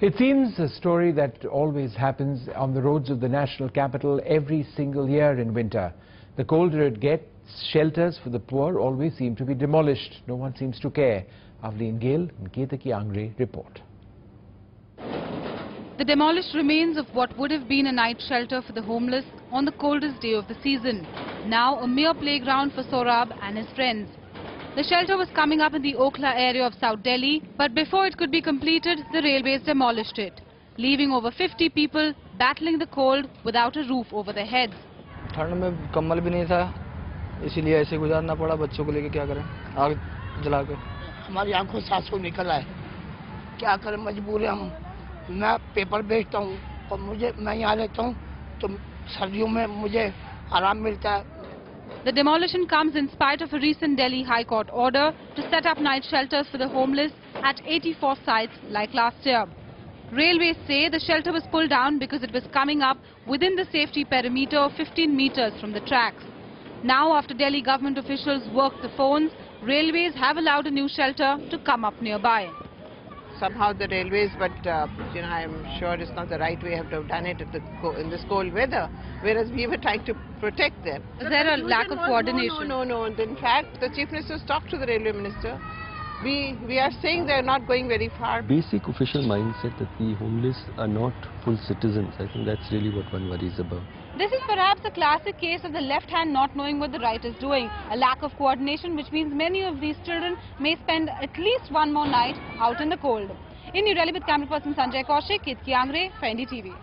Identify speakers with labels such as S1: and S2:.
S1: It seems a story that always happens on the roads of the national capital every single year in winter. The colder it gets, shelters for the poor always seem to be demolished. No one seems to care. Avleen Gill and Ketaki Angre report.
S2: The demolished remains of what would have been a night shelter for the homeless on the coldest day of the season. Now a mere playground for Saurabh and his friends. The shelter was coming up in the Okhla area of South Delhi, but before it could be completed, the railways demolished it, leaving over 50 people battling the cold without a roof over their heads.
S3: ठंड में कम्बल भी नहीं था, इसीलिए ऐसे गुजारना पड़ा। बच्चों को लेके क्या करें, आग जला के।
S4: हमारी आंखों से आंसू निकल आए, क्या करें, मजबूर है हम। मैं पेपर बेचता हूँ और मैं यहाँ रहता हूँ तो सर्दियों में मुझे आराम मिलता है।
S2: The demolition comes in spite of a recent Delhi High Court order to set up night shelters for the homeless at 84 sites like last year. Railways say the shelter was pulled down because it was coming up within the safety perimeter of 15 meters from the tracks. Now, after Delhi government officials worked the phones, Railways have allowed a new shelter to come up nearby.
S5: Somehow the railways, but I'm sure it's not the right way. Have to have done it in this cold weather, whereas we were trying to protect them.
S2: Is there a lack of coordination?
S5: No. In fact, the Chief Minister talked to the Railway Minister. We are saying they are not going very far.
S6: Basic official mindset that the homeless are not full citizens. I think that's really what one worries about.
S2: This is perhaps a classic case of the left hand not knowing what the right is doing. A lack of coordination, which means many of these children may spend at least one more night out in the cold. In New Delhi with camera person Sanjay Kaushik, Ketaki Angre, for NDTV.